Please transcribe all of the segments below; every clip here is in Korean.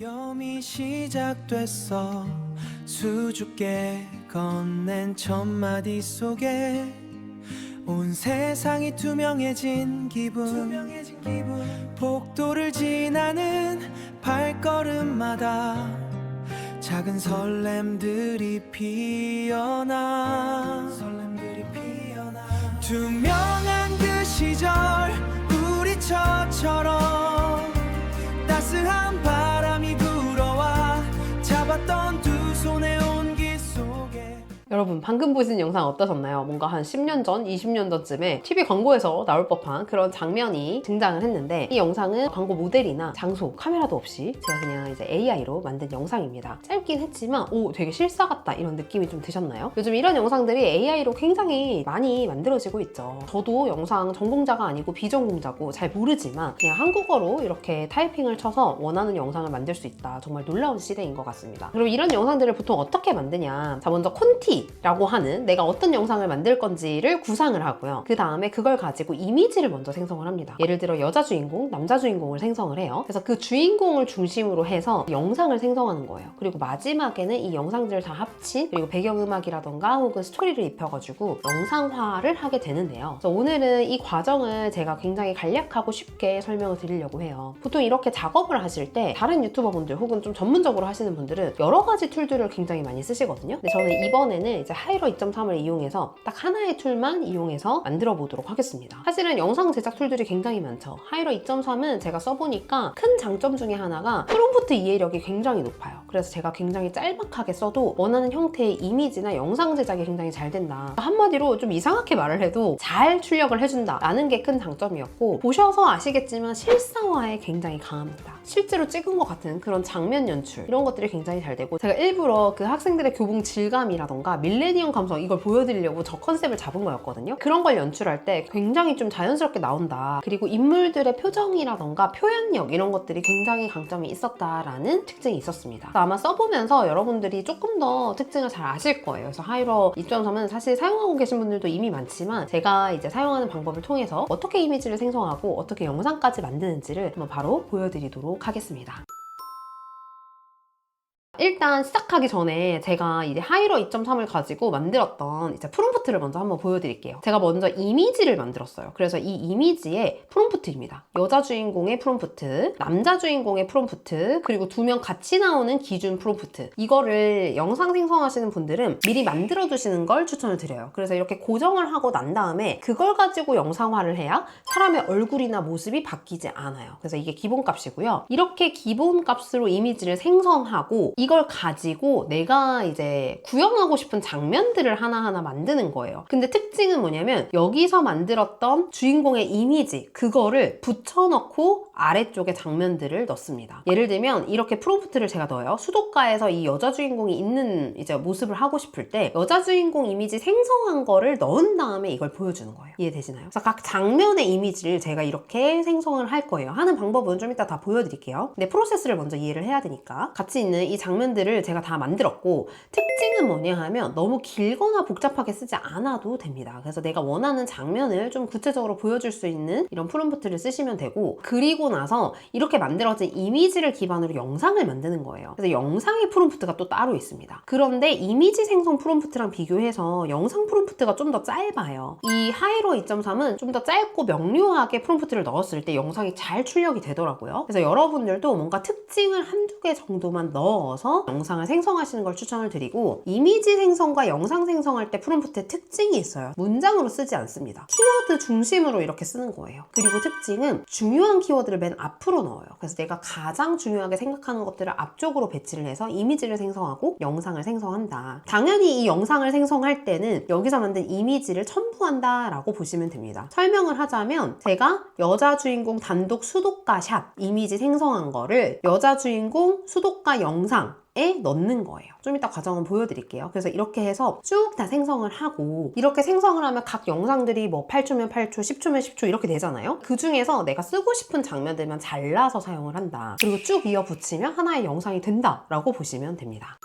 염이 시작됐어. 수줍게 건넨 첫 마디 속에 온 세상이 투명해진 기분. 복도를 지나는 발걸음마다 작은 설렘들이 피어나. 투명한 그 시절 우리 처처럼 따스한 바람이 불어와 잡았던 두 손의 온기 속에. 여러분 방금 보신 영상 어떠셨나요? 뭔가 한 10년 전, 20년 전쯤에 TV 광고에서 나올 법한 그런 장면이 등장을 했는데, 이 영상은 광고 모델이나 장소, 카메라도 없이 제가 그냥 이제 AI로 만든 영상입니다. 짧긴 했지만 되게 실사 같다 이런 느낌이 좀 드셨나요? 요즘 이런 영상들이 AI로 굉장히 많이 만들어지고 있죠. 저도 영상 전공자가 아니고 비전공자고 잘 모르지만 그냥 한국어로 이렇게 타이핑을 쳐서 원하는 영상을 만들 수 있다. 정말 놀라운 시대인 것 같습니다. 그럼 이런 영상들을 보통 어떻게 만드냐? 자, 먼저 콘티라고 하는 내가 어떤 영상을 만들 건지를 구상을 하고요. 그 다음에 그걸 가지고 이미지를 먼저 생성을 합니다. 예를 들어 여자 주인공, 남자 주인공을 생성을 해요. 그래서 그 주인공을 중심으로 해서 영상을 생성하는 거예요. 그리고 마지막에는 이 영상들을 다 합친, 그리고 배경음악이라던가 혹은 스토리를 입혀가지고 영상화를 하게 되는데요. 그래서 오늘은 이 과정을 제가 굉장히 간략하고 쉽게 설명을 드리려고 해요. 보통 이렇게 작업을 하실 때 다른 유튜버분들 혹은 좀 전문적으로 하시는 분들은 여러 가지 툴들을 굉장히 많이 쓰시거든요. 근데 저는 이번에는 이제 하이러 2.3을 이용해서 딱 하나의 툴만 이용해서 만들어 보도록 하겠습니다. 사실은 영상 제작 툴들이 굉장히 많죠. 하이러 2.3은 제가 써보니까 큰 장점 중에 하나가 프롬프트 이해력이 굉장히 높아요. 그래서 제가 굉장히 짤막하게 써도 원하는 형태의 이미지나 영상 제작이 굉장히 잘 된다. 한마디로 좀 이상하게 말을 해도 잘 출력을 해준다 라는 게 큰 장점이었고, 보셔서 아시겠지만 실사화에 굉장히 강합니다. 실제로 찍은 것 같은 그런 장면 연출, 이런 것들이 굉장히 잘 되고, 제가 일부러 그 학생들의 교복 질감이라던가 밀레니엄 감성 이걸 보여드리려고 저 컨셉을 잡은 거였거든요. 그런 걸 연출할 때 굉장히 좀 자연스럽게 나온다. 그리고 인물들의 표정이라던가 표현력 이런 것들이 굉장히 강점이 있었다라는 특징이 있었습니다. 아마 써보면서 여러분들이 조금 더 특징을 잘 아실 거예요. 그래서 하이러 2.3은 사실 사용하고 계신 분들도 이미 많지만, 제가 이제 사용하는 방법을 통해서 어떻게 이미지를 생성하고 어떻게 영상까지 만드는지를 한번 바로 보여드리도록 하겠습니다. 일단 시작하기 전에 제가 이제 하이러 2.3을 가지고 만들었던 이제 프롬프트를 먼저 한번 보여드릴게요. 제가 먼저 이미지를 만들었어요. 그래서 이 이미지의 프롬프트입니다. 여자 주인공의 프롬프트, 남자 주인공의 프롬프트, 그리고 두 명 같이 나오는 기준 프롬프트. 이거를 영상 생성하시는 분들은 미리 만들어 두시는 걸 추천을 드려요. 그래서 이렇게 고정을 하고 난 다음에 그걸 가지고 영상화를 해야 사람의 얼굴이나 모습이 바뀌지 않아요. 그래서 이게 기본값이고요. 이렇게 기본값으로 이미지를 생성하고 이걸 가지고 내가 이제 구현하고 싶은 장면들을 하나하나 만드는 거예요. 근데 특징은 뭐냐면, 여기서 만들었던 주인공의 이미지, 그거를 붙여넣고 아래쪽에 장면들을 넣습니다. 예를 들면 이렇게 프롬프트를 제가 넣어요. 수도가에서 이 여자 주인공이 있는 이제 모습을 하고 싶을 때 여자 주인공 이미지 생성한 거를 넣은 다음에 이걸 보여주는 거예요. 이해되시나요? 그래서 각 장면의 이미지를 제가 이렇게 생성을 할 거예요. 하는 방법은 좀 이따 다 보여드릴게요. 근데 프로세스를 먼저 이해를 해야 되니까, 같이 있는 이 장면들을 제가 다 만들었고, 특징은 뭐냐 하면 너무 길거나 복잡하게 쓰지 않아도 됩니다. 그래서 내가 원하는 장면을 좀 구체적으로 보여줄 수 있는 이런 프롬프트를 쓰시면 되고, 그리고 나서 이렇게 만들어진 이미지를 기반으로 영상을 만드는 거예요. 그래서 영상의 프롬프트가 또 따로 있습니다. 그런데 이미지 생성 프롬프트랑 비교해서 영상 프롬프트가 좀 더 짧아요. 이 하이러 2.3은 좀 더 짧고 명료하게 프롬프트를 넣었을 때 영상이 잘 출력이 되더라고요. 그래서 여러분들도 뭔가 특징을 한두 개 정도만 넣어서 영상을 생성하시는 걸 추천을 드리고, 이미지 생성과 영상 생성할 때 프롬프트의 특징이 있어요. 문장으로 쓰지 않습니다. 키워드 중심으로 이렇게 쓰는 거예요. 그리고 특징은 중요한 키워드를 맨 앞으로 넣어요. 그래서 내가 가장 중요하게 생각하는 것들을 앞쪽으로 배치를 해서 이미지를 생성하고 영상을 생성한다. 당연히 이 영상을 생성할 때는 여기서 만든 이미지를 첨부한다 라고 보시면 됩니다. 설명을 하자면, 제가 여자 주인공 단독 수도가 샷 이미지 생성한 거를 여자 주인공 수도가 영상에 넣는 거예요. 좀 이따 과정은 보여드릴게요. 그래서 이렇게 해서 쭉 다 생성을 하고, 이렇게 생성을 하면 각 영상들이 뭐 8초면 8초, 10초면 10초 이렇게 되잖아요. 그 중에서 내가 쓰고 싶은 장면들만 잘라서 사용을 한다. 그리고 쭉 이어 붙이면 하나의 영상이 된다 라고 보시면 됩니다.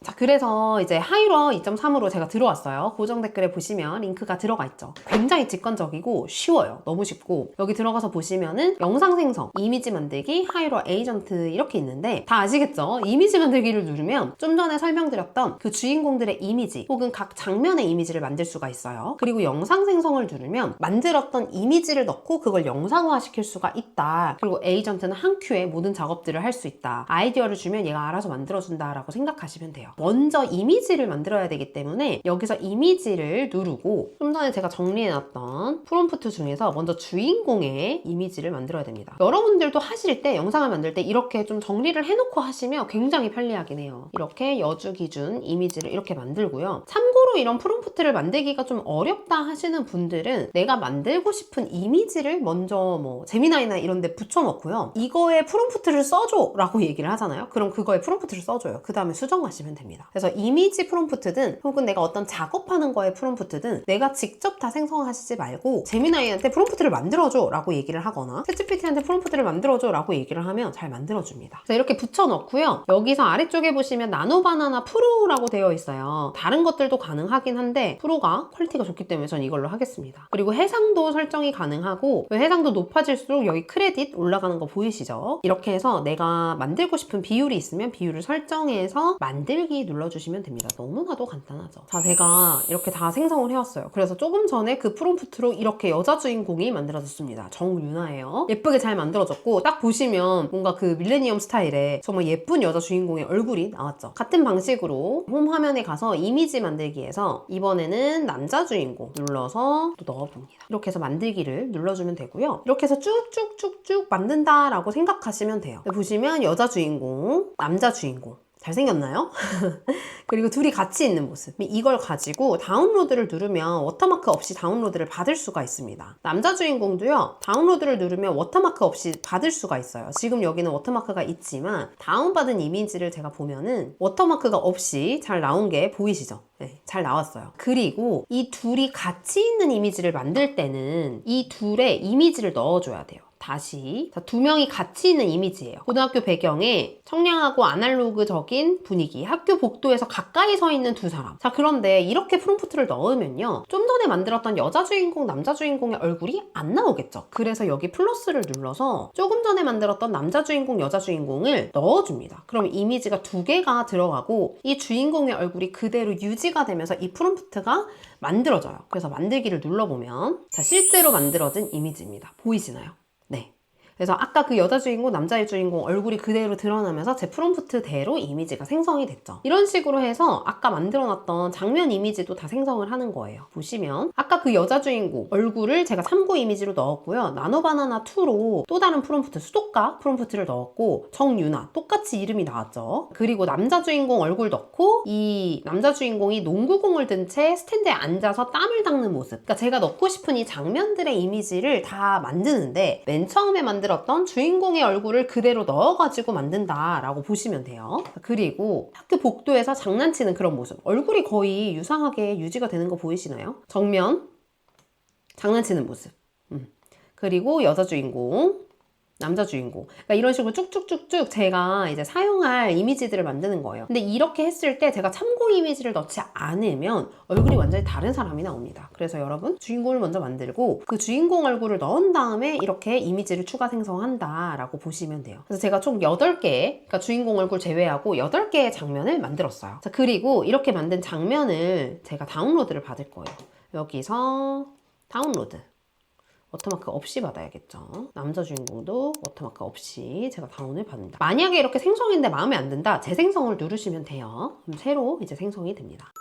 자, 그래서 이제 하이러 2.3으로 제가 들어왔어요. 고정 댓글에 보시면 링크가 들어가 있죠. 굉장히 직관적이고 쉬워요. 너무 쉽고 여기 들어가서 보시면은 영상 생성, 이미지 만들기, 하이러 에이전트 이렇게 있는데 다 아시겠죠? 이미지 만들기를 누르면 좀 전에 설명드렸던 그 주인공들의 이미지 혹은 각 장면의 이미지를 만들 수가 있어요. 그리고 영상 생성을 누르면 만들었던 이미지를 넣고 그걸 영상화 시킬 수가 있다. 그리고 에이전트는 한 큐에 모든 작업들을 할 수 있다. 아이디어를 주면 얘가 알아서 만들어준다 라고 생각하시면 돼요. 먼저 이미지를 만들어야 되기 때문에 여기서 이미지를 누르고 좀 전에 제가 정리해놨던 프롬프트 중에서 먼저 주인공의 이미지를 만들어야 됩니다. 여러분들도 하실 때 영상을 만들 때 이렇게 좀 정리를 해놓고 하시면 굉장히 편리하긴 해요. 이렇게 여주 기준 이미지를 이렇게 만들고요. 참고로 이런 프롬프트를 만들기가 좀 어렵다 하시는 분들은 내가 만들고 싶은 이미지를 먼저 뭐 제미나이나 이런 데 붙여놓고요. 이거에 프롬프트를 써줘 라고 얘기를 하잖아요. 그럼 그거에 프롬프트를 써줘요. 그 다음에 수정하시면 됩니다. 그래서 이미지 프롬프트든 혹은 내가 어떤 작업하는 거에 프롬프트든 내가 직접 다 생성하시지 말고 제미나이한테 프롬프트를 만들어줘 라고 얘기를 하거나 챗GPT한테 프롬프트를 만들어줘 라고 얘기를 하면 잘 만들어줍니다. 그래서 이렇게 붙여넣고요. 여기서 아래쪽에 보시면 나노바나나 프로라고 되어 있어요. 다른 것들도 가능하긴 한데 프로가 퀄리티가 좋기 때문에 전 이걸로 하겠습니다. 그리고 해상도 설정이 가능하고 해상도 높아질수록 여기 크레딧 올라가는 거 보이시죠? 이렇게 해서 내가 만들고 싶은 비율이 있으면 비율을 설정해서 만들기 눌러주시면 됩니다. 너무나도 간단하죠. 자, 제가 이렇게 다 생성을 해왔어요. 그래서 조금 전에 그 프롬프트로 이렇게 여자 주인공이 만들어졌습니다. 정유나예요. 예쁘게 잘 만들어졌고 딱 보시면 뭔가 그 밀레니엄 스타일의 정말 예쁜 여자 주인공의 얼굴이 나왔죠. 같은 방식으로 홈 화면에 가서 이미지 만들기에서 이번에는 남자 주인공 눌러서 또 넣어봅니다. 이렇게 해서 만들기를 눌러주면 되고요. 이렇게 해서 쭉쭉쭉쭉 만든다라고 생각하시면 돼요. 보시면 여자 주인공, 남자 주인공 잘생겼나요? 그리고 둘이 같이 있는 모습. 이걸 가지고 다운로드를 누르면 워터마크 없이 다운로드를 받을 수가 있습니다. 남자 주인공도요. 다운로드를 누르면 워터마크 없이 받을 수가 있어요. 지금 여기는 워터마크가 있지만 다운받은 이미지를 제가 보면은 워터마크가 없이 잘 나온 게 보이시죠? 네, 잘 나왔어요. 그리고 이 둘이 같이 있는 이미지를 만들 때는 이 둘의 이미지를 넣어줘야 돼요. 다시 자, 두 명이 같이 있는 이미지예요. 고등학교 배경에 청량하고 아날로그적인 분위기, 학교 복도에서 가까이 서 있는 두 사람. 자, 그런데 이렇게 프롬프트를 넣으면요, 좀 전에 만들었던 여자 주인공, 남자 주인공의 얼굴이 안 나오겠죠. 그래서 여기 플러스를 눌러서 조금 전에 만들었던 남자 주인공, 여자 주인공을 넣어줍니다. 그럼 이미지가 두 개가 들어가고 이 주인공의 얼굴이 그대로 유지가 되면서 이 프롬프트가 만들어져요. 그래서 만들기를 눌러보면 자, 실제로 만들어진 이미지입니다. 보이시나요? 네. 그래서 아까 그 여자 주인공, 남자 주인공 얼굴이 그대로 드러나면서 제 프롬프트대로 이미지가 생성이 됐죠. 이런 식으로 해서 아까 만들어놨던 장면 이미지도 다 생성을 하는 거예요. 보시면 아까 그 여자 주인공 얼굴을 제가 참고 이미지로 넣었고요. 나노바나나2로 또 다른 프롬프트, 수도가 프롬프트를 넣었고 정유나 똑같이 이름이 나왔죠. 그리고 남자 주인공 얼굴 넣고 이 남자 주인공이 농구공을 든 채 스탠드에 앉아서 땀을 닦는 모습. 그러니까 제가 넣고 싶은 이 장면들의 이미지를 다 만드는데 맨 처음에 만들었던 주인공의 얼굴을 그대로 넣어가지고 만든다라고 보시면 돼요. 그리고 학교 복도에서 장난치는 그런 모습. 얼굴이 거의 유사하게 유지가 되는 거 보이시나요? 정면 장난치는 모습. 그리고 여자 주인공, 남자 주인공. 그러니까 이런 식으로 쭉쭉쭉쭉 제가 이제 사용할 이미지들을 만드는 거예요. 근데 이렇게 했을 때 제가 참고 이미지를 넣지 않으면 얼굴이 완전히 다른 사람이 나옵니다. 그래서 여러분 주인공을 먼저 만들고 그 주인공 얼굴을 넣은 다음에 이렇게 이미지를 추가 생성한다 라고 보시면 돼요. 그래서 제가 총 8개, 그러니까 주인공 얼굴 제외하고 8개의 장면을 만들었어요. 자, 그리고 이렇게 만든 장면을 제가 다운로드를 받을 거예요. 여기서 다운로드. 워터마크 없이 받아야겠죠. 남자 주인공도 워터마크 없이 제가 다운을 받는다. 만약에 이렇게 생성했는데 마음에 안 든다, 재생성을 누르시면 돼요. 그럼 새로 이제 생성이 됩니다.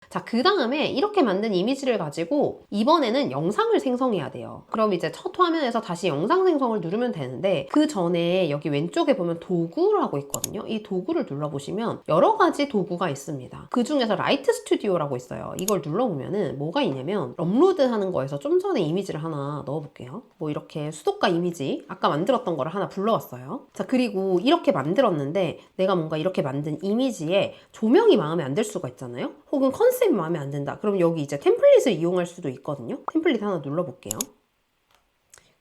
자, 그 다음에 이렇게 만든 이미지를 가지고 이번에는 영상을 생성해야 돼요. 그럼 이제 첫 화면에서 다시 영상 생성을 누르면 되는데 그 전에 여기 왼쪽에 보면 도구라고 있거든요. 이 도구를 눌러보시면 여러 가지 도구가 있습니다. 그 중에서 라이트 스튜디오라고 있어요. 이걸 눌러보면은 뭐가 있냐면 업로드 하는 거에서 좀 전에 이미지를 하나 넣어볼게요. 뭐 이렇게 수도가 이미지 아까 만들었던 거를 하나 불러왔어요. 자, 그리고 이렇게 만들었는데 내가 뭔가 이렇게 만든 이미지에 조명이 마음에 안 들 수가 있잖아요. 혹은 컨셉이 마음에 안 든다. 그럼 여기 이제 템플릿을 이용할 수도 있거든요. 템플릿 하나 눌러볼게요.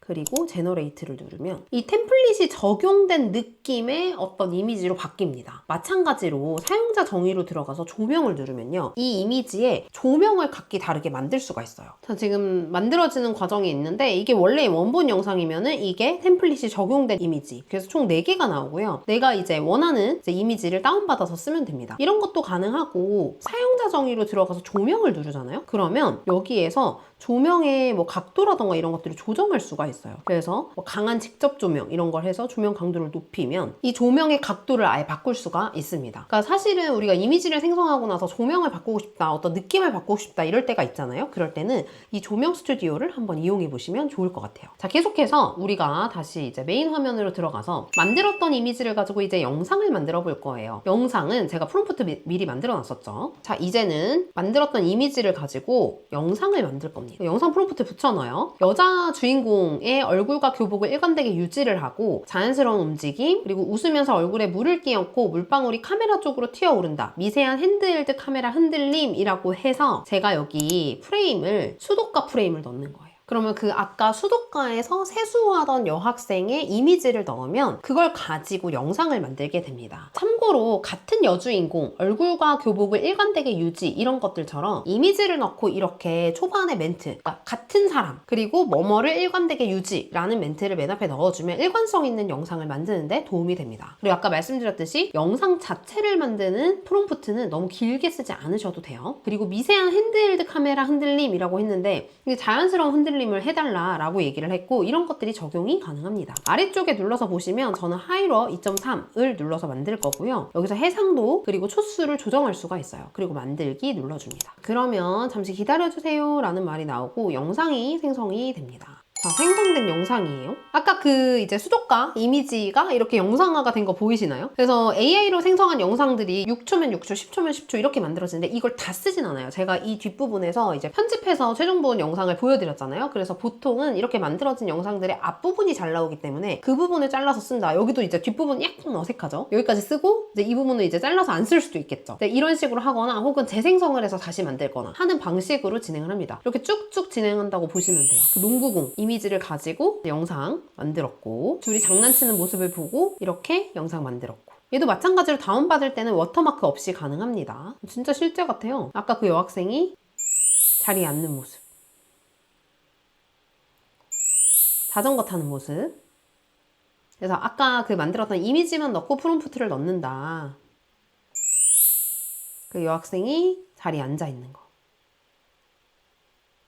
그리고 제너레이트를 누르면 이 템플릿이 적용된 느낌의 어떤 이미지로 바뀝니다. 마찬가지로 사용자 정의로 들어가서 조명을 누르면요. 이 이미지에 조명을 각기 다르게 만들 수가 있어요. 자, 지금 만들어지는 과정이 있는데 이게 원래 원본 영상이면은 이게 템플릿이 적용된 이미지. 그래서 총 4개가 나오고요. 내가 이제 원하는 이미지를 다운받아서 쓰면 됩니다. 이런 것도 가능하고 사용자 정의로 들어가서 조명을 누르잖아요. 그러면 여기에서 조명의 뭐 각도라던가 이런 것들을 조정할 수가 있어요. 그래서 뭐 강한 직접 조명 이런 걸 해서 조명 강도를 높이면 이 조명의 각도를 아예 바꿀 수가 있습니다. 그러니까 사실은 우리가 이미지를 생성하고 나서 조명을 바꾸고 싶다, 어떤 느낌을 바꾸고 싶다 이럴 때가 있잖아요. 그럴 때는 이 조명 스튜디오를 한번 이용해 보시면 좋을 것 같아요. 자, 계속해서 우리가 다시 이제 메인 화면으로 들어가서 만들었던 이미지를 가지고 이제 영상을 만들어 볼 거예요. 영상은 제가 프롬프트 미리 만들어 놨었죠. 자, 이제는 만들었던 이미지를 가지고 영상을 만들 겁니다. 영상 프롬프트 붙여넣어요. 여자 주인공의 얼굴과 교복을 일관되게 유지를 하고 자연스러운 움직임, 그리고 웃으면서 얼굴에 물을 끼얹고 물방울이 카메라 쪽으로 튀어오른다. 미세한 핸드헬드 카메라 흔들림이라고 해서 제가 여기 프레임을 수도가 프레임을 넣는 거예요. 그러면 그 아까 수도가에서 세수하던 여학생의 이미지를 넣으면 그걸 가지고 영상을 만들게 됩니다. 참고로 같은 여주인공, 얼굴과 교복을 일관되게 유지 이런 것들처럼 이미지를 넣고 이렇게 초반에 멘트, 그러니까 같은 사람 그리고 뭐뭐를 일관되게 유지라는 멘트를 맨 앞에 넣어주면 일관성 있는 영상을 만드는데 도움이 됩니다. 그리고 아까 말씀드렸듯이 영상 자체를 만드는 프롬프트는 너무 길게 쓰지 않으셔도 돼요. 그리고 미세한 핸드헬드 카메라 흔들림이라고 했는데 이게 자연스러운 흔들림을 해달라라고 얘기를 했고 이런 것들이 적용이 가능합니다. 아래쪽에 눌러서 보시면 저는 하이러 2.3을 눌러서 만들 거고요. 여기서 해상도 그리고 초수를 조정할 수가 있어요. 그리고 만들기 눌러줍니다. 그러면 잠시 기다려주세요 라는 말이 나오고 영상이 생성이 됩니다. 자, 생성된 영상이에요. 아까 그 이제 수도가 이미지가 이렇게 영상화가 된 거 보이시나요? 그래서 AI로 생성한 영상들이 6초면 6초, 10초면 10초 이렇게 만들어지는데 이걸 다 쓰진 않아요. 제가 이 뒷부분에서 이제 편집해서 최종 본 영상을 보여드렸잖아요. 그래서 보통은 이렇게 만들어진 영상들의 앞부분이 잘 나오기 때문에 그 부분을 잘라서 쓴다. 여기도 이제 뒷부분 약간 어색하죠? 여기까지 쓰고 이제 이 부분은 이제 잘라서 안 쓸 수도 있겠죠. 이런 식으로 하거나 혹은 재생성을 해서 다시 만들거나 하는 방식으로 진행을 합니다. 이렇게 쭉쭉 진행한다고 보시면 돼요. 그 농구공 이미지를 가지고 영상 만들었고 둘이 장난치는 모습을 보고 이렇게 영상 만들었고 얘도 마찬가지로 다운받을 때는 워터마크 없이 가능합니다. 진짜 실제 같아요. 아까 그 여학생이 자리에 앉는 모습, 자전거 타는 모습. 그래서 아까 그 만들었던 이미지만 넣고 프롬프트를 넣는다. 그 여학생이 자리에 앉아 있는 거.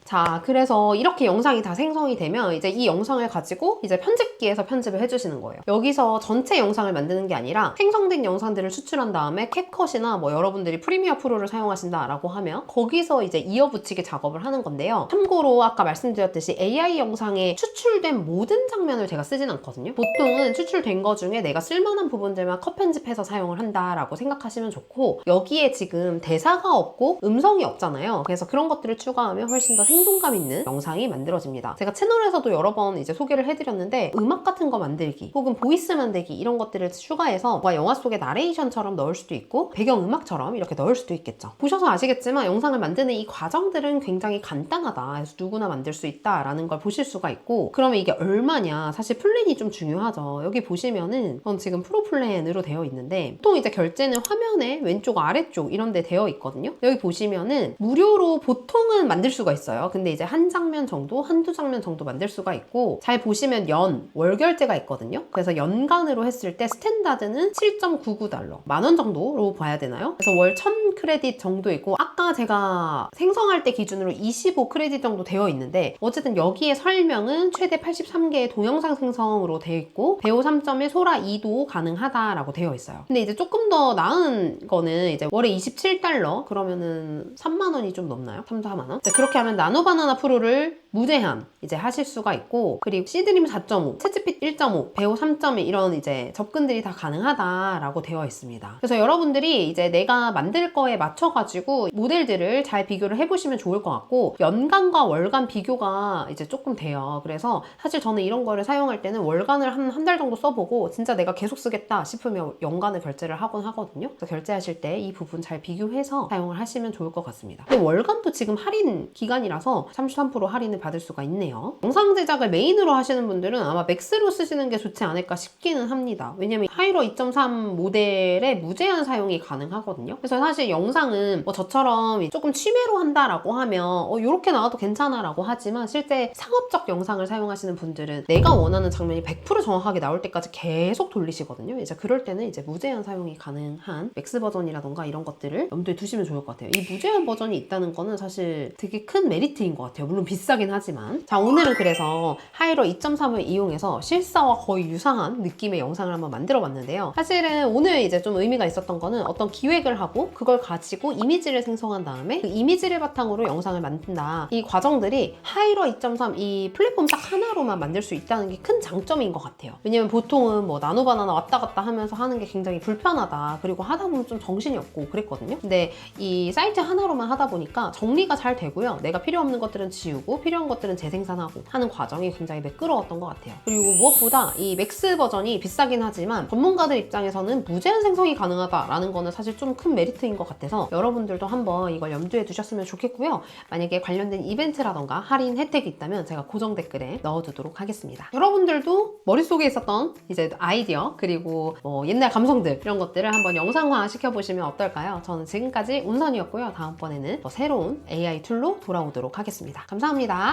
자, 그래서 이렇게 영상이 다 생성이 되면 이제 이 영상을 가지고 이제 편집기에서 편집을 해주시는 거예요. 여기서 전체 영상을 만드는 게 아니라 생성된 영상들을 추출한 다음에 캡컷이나 뭐 여러분들이 프리미어 프로를 사용하신다라고 하면 거기서 이제 이어붙이기 작업을 하는 건데요. 참고로 아까 말씀드렸듯이 AI 영상에 추출된 모든 장면을 제가 쓰진 않거든요. 보통은 추출된 거 중에 내가 쓸만한 부분들만 컷 편집해서 사용을 한다라고 생각하시면 좋고 여기에 지금 대사가 없고 음성이 없잖아요. 그래서 그런 것들을 추가하면 훨씬 더 생동감 있는 영상이 만들어집니다. 제가 채널에서도 여러 번 이제 소개를 해드렸는데 음악 같은 거 만들기 혹은 보이스 만들기 이런 것들을 추가해서 뭔가 영화 속의 나레이션처럼 넣을 수도 있고 배경음악처럼 이렇게 넣을 수도 있겠죠. 보셔서 아시겠지만 영상을 만드는 이 과정들은 굉장히 간단하다. 그래서 누구나 만들 수 있다라는 걸 보실 수가 있고 그러면 이게 얼마냐 사실 플랜이 좀 중요하죠. 여기 보시면은 전 지금 프로 플랜으로 되어 있는데 보통 이제 결제는 화면의 왼쪽 아래쪽 이런 데 되어 있거든요. 여기 보시면은 무료로 보통은 만들 수가 있어요. 근데 이제 한 장면 정도, 한두 장면 정도 만들 수가 있고 잘 보시면 월 결제가 있거든요. 그래서 연간으로 했을 때 스탠다드는 7.99달러, 10,000원 정도로 봐야 되나요? 그래서 월 1000 크레딧 정도 있고 아까 제가 생성할 때 기준으로 25 크레딧 정도 되어 있는데 어쨌든 여기에 설명은 최대 83개의 동영상 생성으로 되어 있고 배우 3.1 소라 2도 가능하다라고 되어 있어요. 근데 이제 조금 더 나은 거는 이제 월에 27달러 그러면은 3만원이 좀 넘나요? 3, 4만원? 그렇게 하면 나노바나나 프로를 무제한 이제 하실 수가 있고 그리고 시드림 4.5, 채찌핏 1.5, 배우 3.1 이런 이제 접근들이 다 가능하다라고 되어 있습니다. 그래서 여러분들이 이제 내가 만들 거에 맞춰가지고 모델들을 잘 비교를 해보시면 좋을 것 같고 연간과 월간 비교가 이제 조금 돼요. 그래서 사실 저는 이런 거를 사용할 때는 월간을 한 달 정도 써보고 진짜 내가 계속 쓰겠다 싶으면 연간을 결제를 하곤 하거든요. 그래서 결제하실 때 이 부분 잘 비교해서 사용을 하시면 좋을 것 같습니다. 근데 월간도 지금 할인 기간이라서 33% 할인을 받을 수가 있네요. 영상 제작을 메인으로 하시는 분들은 아마 맥스로 쓰시는 게 좋지 않을까 싶기는 합니다. 왜냐면 하이로 2.3 모델의 무제한 사용이 가능하거든요. 그래서 사실 영상은 뭐 저처럼 조금 취미로 한다라고 하면 이렇게 나와도 괜찮아 라고 하지만 실제 상업적 영상을 사용하시는 분들은 내가 원하는 장면이 100% 정확하게 나올 때까지 계속 돌리시거든요. 이제 그럴 때는 이제 무제한 사용이 가능한 맥스 버전이라던가 이런 것들을 염두에 두시면 좋을 것 같아요. 이 무제한 버전이 있다는 거는 사실 되게 큰 메리트인 것 같아요. 물론 비싸긴 하지만. 자, 오늘은 그래서 하이로 2.3을 이용해서 실사와 거의 유사한 느낌의 영상을 한번 만들어 봤는데요. 사실은 오늘 이제 좀 의미가 있었던 거는 어떤 기획을 하고 그걸 가지고 이미지를 생성한 다음에 그 이미지를 바탕으로 영상을 만든다. 이 과정들이 하이로 2.3 이 플랫폼 딱 하나로만 만들 수 있다는 게 큰 장점인 것 같아요. 왜냐면 보통은 뭐 나노바나나 왔다 갔다 하면서 하는 게 굉장히 불편하다. 그리고 하다 보면 좀 정신이 없고 그랬거든요. 근데 이 사이트 하나로만 하다 보니까 정리가 잘 되고요. 내가 필요 없는 것들은 지우고 필요한 것들은 재생산하고 하는 과정이 굉장히 매끄러웠던 것 같아요. 그리고 무엇보다 이 맥스 버전이 비싸긴 하지만 전문가들 입장에서는 무제한 생성이 가능하다라는 거는 사실 좀 큰 메리트인 것 같아서 여러분들도 한번 이걸 염두에 두셨으면 좋겠고요. 만약에 관련된 이벤트라던가 할인 혜택이 있다면 제가 고정 댓글에 넣어두도록 하겠습니다. 여러분들도 머릿속에 있었던 이제 아이디어 그리고 뭐 옛날 감성들 이런 것들을 한번 영상화 시켜보시면 어떨까요? 저는 지금까지 운선이었고요. 다음번에는 더 새로운 AI 툴로 돌아오도록 하겠습니다. 감사합니다.